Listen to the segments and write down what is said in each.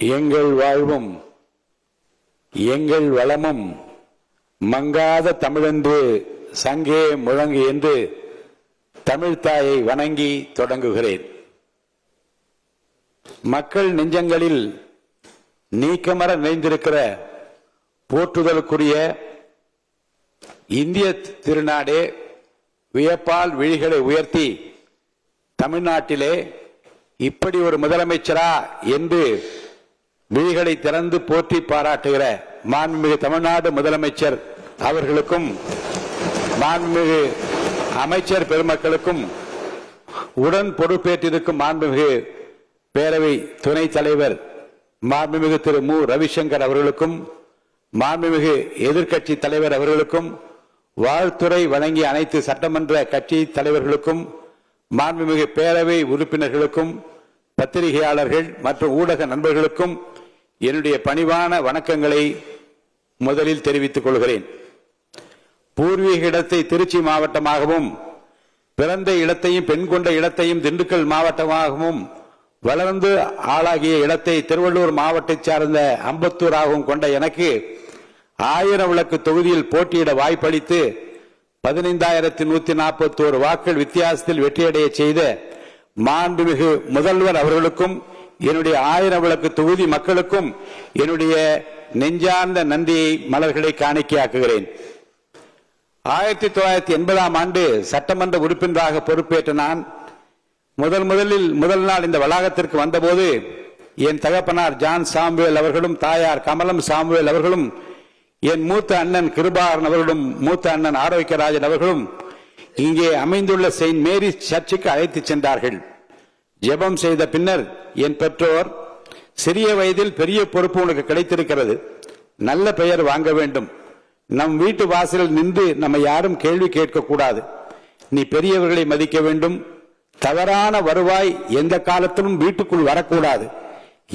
எங்கள் வாழ்வும் எங்கள் வளமும் மங்காத தமிழென்று சங்கே முழங்கு என்று தமிழ்த்தாயை வணங்கி தொடங்குகிறேன். மக்கள் நெஞ்சங்களில் நீக்கமர நிறைந்திருக்கிற போற்றுதலுக்குரிய இந்திய திருநாடே வியப்பால் விழிகளை உயர்த்தி தமிழ்நாட்டிலே இப்படி ஒரு முதலமைச்சரா என்று விழிகளை திறந்து போற்றி பாராட்டுகிற மாண்புமிகு தமிழ்நாடு முதலமைச்சர் அவர்களுக்கும் மாண்புமிகு அமைச்சர் பெருமக்களுக்கும் உடன் பொறுப்பேற்றிருக்கும் மாண்புமிகு பேரவை துணைத் தலைவர் மாண்புமிகு திரு மு ரவிசங்கர் அவர்களுக்கும் மாண்புமிகு எதிர்க்கட்சி தலைவர் அவர்களுக்கும் வாழ்த்துறை வழங்கிய அனைத்து சட்டமன்ற கட்சி தலைவர்களுக்கும் மாண்புமிகு பேரவை உறுப்பினர்களுக்கும் பத்திரிகையாளர்கள் மற்றும் ஊடக நண்பர்களுக்கும் என்னுடைய பணிவான வணக்கங்களை முதலில் தெரிவித்துக் கொள்கிறேன். பூர்வீக இடத்தை திருச்சி மாவட்டமாகவும் பிறந்த இடத்தையும் பெண் கொண்ட இடத்தையும் திண்டுக்கல் மாவட்டமாகவும் வளர்ந்து ஆளாகிய இடத்தை திருவள்ளூர் மாவட்டத்தை சார்ந்த அம்பத்தூராகவும் கொண்ட எனக்கு 1000 விளக்கு தொகுதியில் போட்டியிட வாய்ப்பளித்து 15,141 வாக்குகள் வித்தியாசத்தில் வெற்றியடைய செய்த மாண்புமிகு முதல்வர் அவர்களுக்கும் என்னுடைய 1000 விளக்கு தொகுதி மக்களுக்கும் என்னுடைய நெஞ்சார்ந்த நன்றியை மலர்களை காணிக்கையாக்குகிறேன். 1980ஆம் ஆண்டு சட்டமன்ற உறுப்பினராக பொறுப்பேற்ற நான் முதல் நாள் இந்த வளாகத்திற்கு வந்தபோது என் தகப்பனார் ஜான் சாமுவேல் அவர்களும் தாயார் கமலம் சாமுவேல் அவர்களும் என் மூத்த அண்ணன் கிருபாகரன் அவர்களும் மூத்த அண்ணன் ஆரோக்கியராஜன் அவர்களும் இங்கே அமைந்துள்ள செயின்ட் மேரிஸ் சர்ச்சுக்கு அழைத்து சென்றார்கள். ஜெபம் செய்த பின்னர் என் பெற்றோர், சிறிய வயதில் பெரிய பொறுப்பு உனக்கு கிடைத்திருக்கிறது, நல்ல பெயர் வாங்க வேண்டும், நம் வீட்டு வாசலில் நின்று நம்ம யாரும் கேள்வி கேட்க கூடாது, நீ பெரியவர்களை மதிக்க வேண்டும், தவறான வருவாய் எந்த காலத்திலும் வீட்டுக்குள் வரக்கூடாது,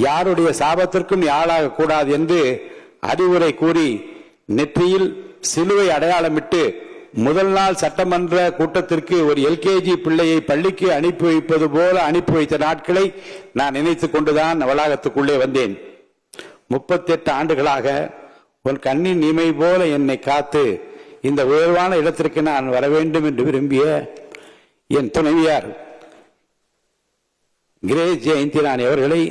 யாருடைய சாபத்திற்கும் நீ ஆளாக கூடாது என்று அறிவுரை கூறி நெற்றியில் சிலுவை அடையாளமிட்டு முதல் நாள் சட்டமன்ற கூட்டத்திற்கு ஒரு எல்கேஜி பிள்ளையை பள்ளிக்கு அனுப்பி வைப்பது போல அனுப்பி வைத்த நாட்களை நான் நினைத்துக் கொண்டுதான் வளாகத்துக்குள்ளே வந்தேன். 38 ஆண்டுகளாக உன் கண்ணின் இமை போல என்னை காத்து இந்த உயர்வான இடத்திற்கு நான் வர வேண்டும் என்று விரும்பிய என் துணைவியார் கிரேஸ் ஜெயந்திராணி அவர்களை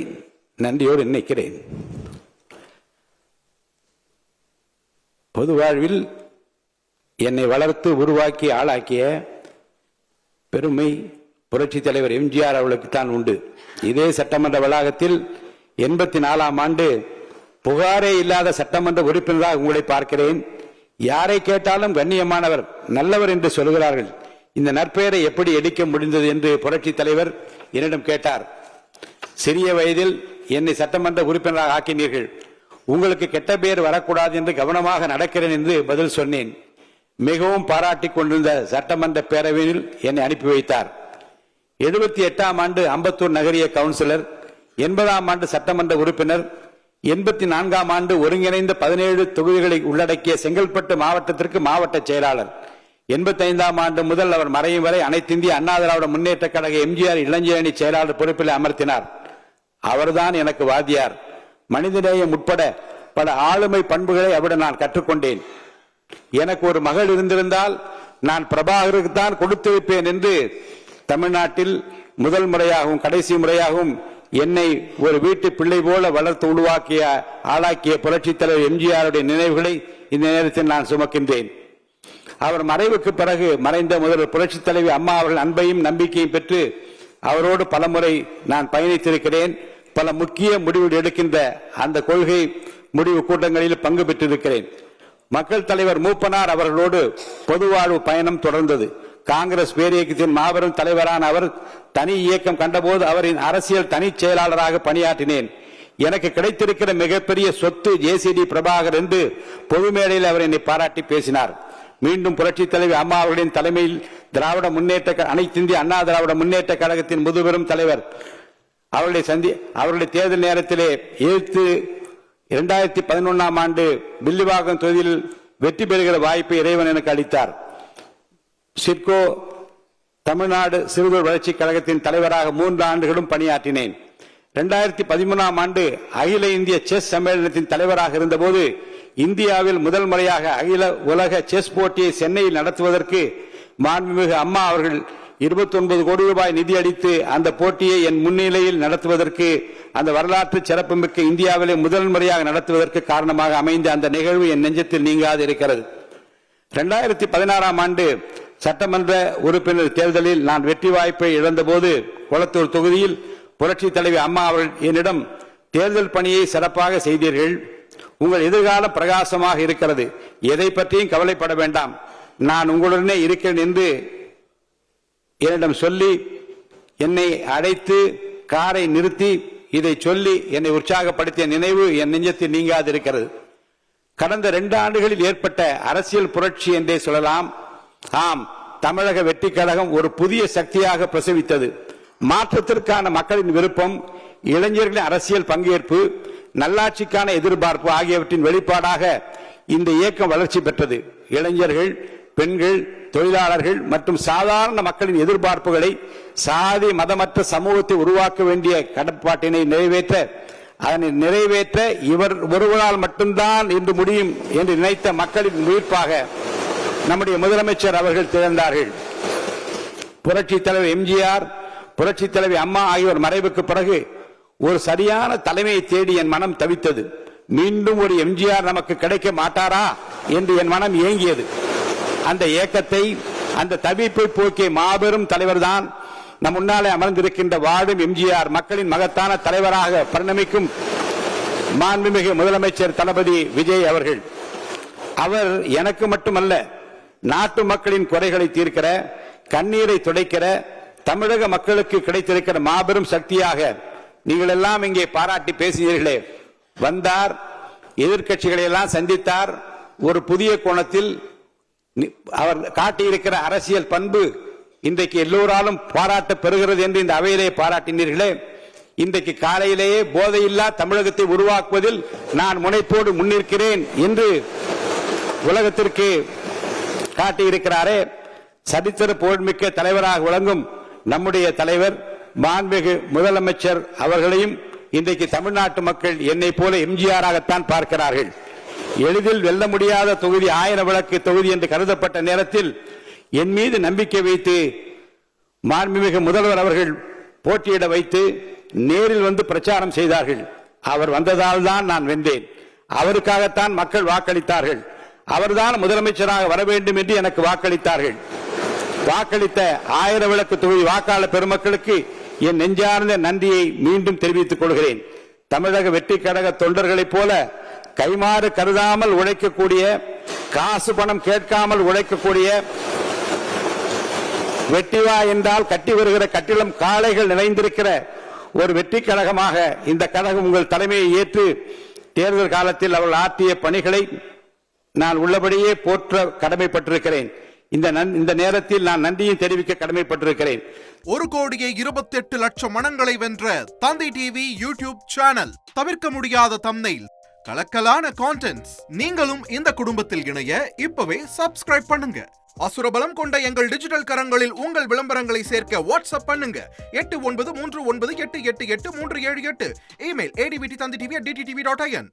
நன்றியோடு நினைக்கிறேன். பொது வாழ்வில் என்னை வளர்த்து உருவாக்கி ஆளாக்கிய பெருமை புரட்சி தலைவர் எம்ஜிஆர் அவர்களுக்கு தான் உண்டு. இதே சட்டமன்ற வளாகத்தில் 84ஆம் ஆண்டு புகாரே இல்லாத சட்டமன்ற உறுப்பினராக உங்களை பார்க்கிறேன். யாரை கேட்டாலும் கண்ணியமானவர், நல்லவர் என்று சொல்கிறார்கள். இந்த நற்பெயரை எப்படி எடுக்க முடிந்தது என்று புரட்சி தலைவர் என்னிடம் கேட்டார். சிறிய வயதில் என்னை சட்டமன்ற உறுப்பினராக ஆக்கினீர்கள், உங்களுக்கு கெட்ட பெயர் வரக்கூடாது என்று கவனமாக நடக்கிறேன் என்று பதில் சொன்னேன். மிகவும் பாராட்டிக் கொண்டிருந்த சட்டமன்ற பேரவையில் என்னை அனுப்பி வைத்தார். 78ஆம் ஆண்டு அம்பத்தூர் நகரிய கவுன்சிலர், 80ஆம் ஆண்டு சட்டமன்ற உறுப்பினர், 84ஆம் ஆண்டு ஒருங்கிணைந்த 17 தொகுதிகளை உள்ளடக்கிய செங்கல்பட்டு மாவட்டத்திற்கு மாவட்ட செயலாளர், 85ஆம் ஆண்டு முதல் அவர் மறையும் வரை அனைத்திந்திய அண்ணா திராவிட முன்னேற்ற கழக எம்ஜிஆர் இளைஞரணி செயலாளர் பொறுப்பில் அமர்த்தினார். அவர்தான் எனக்கு வாத்தியார். மனிதநேயம் உட்பட பல ஆளுமை பண்புகளை அவரிடம் நான் கற்றுக்கொண்டேன். எனக்கு ஒரு மகள் இருந்திருந்தால் நான் பிரபாகருக்கு தான் கொடுத்து வைப்பேன் என்று தமிழ்நாட்டில் முதல் முறையாகவும் கடைசி முறையாகவும் என்னை ஒரு வீட்டு பிள்ளை போல வளர்த்து உருவாக்கிய ஆளாக்கிய புரட்சித் தலைவர் எம்ஜிஆருடைய நினைவுகளை இந்த நேரத்தில் நான் சுமக்கின்றேன். அவர் மறைவுக்கு பிறகு மறைந்த முதல்வர் புரட்சித் தலைவி அம்மா அவர்கள் அன்பையும் நம்பிக்கையும் பெற்று அவரோடு பலமுறை நான் பயணித்திருக்கிறேன். பல முக்கிய முடிவுகள் எடுக்கின்ற அந்த கொள்கை முடிவு கூட்டங்களில் பங்கு பெற்றிருக்கிறேன். மக்கள் தலைவர் மூப்பனார் அவர்களோடு பொதுவாழ்வு பயணம் தொடர்ந்தது. காங்கிரஸ் பேரியக்கத்தின் மாபெரும் தலைவரான அவர் தனி இயக்கம் கண்டபோது அவரின் அரசியல் தனி செயலாளராக பணியாற்றினேன். எனக்கு கிடைத்திருக்கிற மிகப்பெரிய சொத்து ஜேசிடி பிரபாகர் என்று பொது மேடையில் அவர் என்னை பாராட்டி பேசினார். மீண்டும் புரட்சி தலைவி அம்மா அவர்களின் தலைமையில் திராவிட முன்னேற்ற அனைத்திந்திய அண்ணா திராவிட முன்னேற்ற கழகத்தின் முதுபெரும் தலைவர் அவருடைய தேர்தல் நேரத்திலே எதிர்த்து 2011ஆம் ஆண்டு வில்லிவாக்கம் தொகுதியில் வெற்றி பெறுகிற வாய்ப்பை இறைவன் எனக்கு அளித்தார். சிட்கோ தமிழ்நாடு சிறுவர் வளர்ச்சி கழகத்தின் தலைவராக 3 ஆண்டுகளும் பணியாற்றினேன். 2013ஆம் ஆண்டு அகில இந்திய செஸ் சம்மேளனத்தின் தலைவராக இருந்தபோது இந்தியாவில் முதல் முறையாக அகில உலக செஸ் போட்டியை சென்னையில் நடத்துவதற்கு மாண்புமிகு அம்மா அவர்கள் 29 கோடி ரூபாய் நிதி அளித்து அந்த போட்டியை என் முன்னிலையில் நடத்துவதற்கு, அந்த வரலாற்று சிறப்புமிக்க இந்தியாவிலே முதல் முறையாக நடத்துவதற்கு காரணமாக அமைந்த அந்த நிகழ்வு என் நெஞ்சத்தில் நீங்காது இருக்கிறது. 2016ஆம் ஆண்டு சட்டமன்ற உறுப்பினர் தேர்தலில் நான் வெற்றி வாய்ப்பை இழந்தபோது கொளத்தூர் தொகுதியில் புரட்சி தலைவி அம்மா அவர்கள் என்னிடம், தேர்தல் பணியை சிறப்பாக செய்தீர்கள், உங்கள் எதிர்காலம் பிரகாசமாக இருக்கிறது, எதை பற்றியும் கவலைப்பட வேண்டாம், நான் உங்களுடனே இருக்கிறேன் என்று என்னிடம் சொல்லி என்னை அழைத்து காரை நிறுத்தி இதை சொல்லி என்னை உற்சாகப்படுத்திய நினைவு என் நெஞ்சத்தில் நீங்காது இருக்கிறது. கடந்த 2 ஆண்டுகளில் ஏற்பட்ட அரசியல் புரட்சி என்றே சொல்லலாம். ஆம், தமிழக வெற்றி கழகம் ஒரு புதிய சக்தியாக பிரசவித்தது. மாற்றத்திற்கான மக்களின் விருப்பம், இளைஞர்களின் அரசியல் பங்கேற்பு, நல்லாட்சிக்கான எதிர்பார்ப்பு ஆகியவற்றின் வெளிப்பாடாக இந்த இயக்கம் வளர்ச்சி பெற்றது. இளைஞர்கள், பெண்கள், தொழிலாளர்கள் மற்றும் சாதாரண மக்களின் எதிர்பார்ப்புகளை, சாதி மதமற்ற சமூகத்தை உருவாக்க வேண்டிய கடப்பாட்டினை நிறைவேற்ற இவர் ஒருவரால் மட்டும்தான் என்று முடியும் என்று நினைத்த மக்களின் உயிர்ப்பாக நம்முடைய முதலமைச்சர் அவர்கள் திகழ்ந்தார்கள். புரட்சி தலைவர் எம்ஜிஆர், புரட்சி தலைவி அம்மா ஆகியோர் மறைவுக்கு பிறகு ஒரு சரியான தலைமையை தேடி என் மனம் தவித்தது. மீண்டும் ஒரு எம்ஜிஆர் நமக்கு கிடைக்க மாட்டாரா என்று என் மனம் ஏங்கியது. அந்த ஏக்கத்தை, அந்த தவிப்பை போக்கிய மாபெரும் தலைவர் தான் நம் முன்னாலே அமர்ந்திருக்கின்ற வாழும் எம்ஜிஆர், மக்களின் மகத்தான தலைவராக பரிணமிக்கும் மாண்புமிகு முதலமைச்சர் தளபதி விஜய் அவர்கள். அவர் எனக்கு மட்டுமல்ல, நாட்டு மக்களின் குறைகளை தீர்க்கிற, கண்ணீரை துடைக்கிற, தமிழக மக்களுக்கு கிடைத்திருக்கிற மாபெரும் சக்தியாக நீங்கள் எல்லாம் இங்கே பாராட்டி பேசினீர்களே. வந்தார், எதிர்க்கட்சிகளை எல்லாம் சந்தித்தார், ஒரு புதிய கோணத்தில் அவர் காட்டியிருக்கிற அரசியல் பண்பு இன்றைக்கு எல்லோராலும் பாராட்ட பெறுகிறது என்று இந்த அவையிலே பாராட்டினீர்களே. இன்றைக்கு காலையிலேயே போதையில்லா தமிழகத்தை உருவாக்குவதில் நான் முனைப்போடு முன்னிற்கிறேன் என்று உலகத்திற்கு காட்டியிருக்கிறாரே. சரித்திர புகழ்மிக்க தலைவராக விளங்கும் நம்முடைய தலைவர் மாண்புமிகு முதலமைச்சர் அவர்களையும் இன்றைக்கு தமிழ்நாட்டு மக்கள் என்னை போல எம்ஜிஆராகத்தான் பார்க்கிறார்கள். எளிதில் வெல்ல முடியாத தொகுதி, 1000 விளக்கு தொகுதி என்று கருதப்பட்ட நேரத்தில் என் மீது நம்பிக்கை வைத்து மாண்புமிகு முதல்வர் அவர்கள் போட்டியிட வைத்து நேரில் வந்து பிரச்சாரம் செய்தார்கள். அவர் வந்ததால் தான் நான் வென்றேன். அவருக்காகத்தான் மக்கள் வாக்களித்தார்கள். அவர்தான் முதலமைச்சராக வர வேண்டும் என்று எனக்கு வாக்களித்தார்கள். வாக்களித்த 1000 விளக்கு தொகுதி வாக்காளர் பெருமக்களுக்கு என் நெஞ்சார்ந்த நன்றியை மீண்டும் தெரிவித்துக் கொள்கிறேன். தமிழக வெற்றி கழக தொண்டர்களைப் போல கைமாறு கருதாமல் உழைக்கக்கூடிய, காசு பணம் கேட்காமல் உழைக்கக்கூடிய, வெட்டிவா என்றால் கட்டி வருகிற கட்டிடம் காளைகள் நிறைந்திருக்கிற ஒரு வெற்றி கழகமாக இந்த கழகம் உங்கள் தலைமையை ஏற்று தேர்தல் காலத்தில் அவர்கள் ஆற்றிய பணிகளை நான் உள்ளபடியே போற்ற கடமைப்பட்டிருக்கிறேன். இந்த நேரத்தில் நான் நன்றியை தெரிவிக்க கடமைப்பட்டிருக்கிறேன். 1,28,00,000 மனங்களை வென்ற தந்தி டிவி யூடியூப் சேனல். தவிர்க்க முடியாத தம்ப்நெயில், கலக்கலான கான்டென்ட்ஸ். நீங்களும் இந்த குடும்பத்தில் இணைய இப்பவே சப்ஸ்கிரைப் பண்ணுங்க. அசுரபலம் கொண்ட எங்கள் டிஜிட்டல் கரங்களில் உங்கள் விளம்பரங்களை சேர்க்க வாட்ஸ்அப் பண்ணுங்க. 8939888838. Email advtthanditv@dttv.in.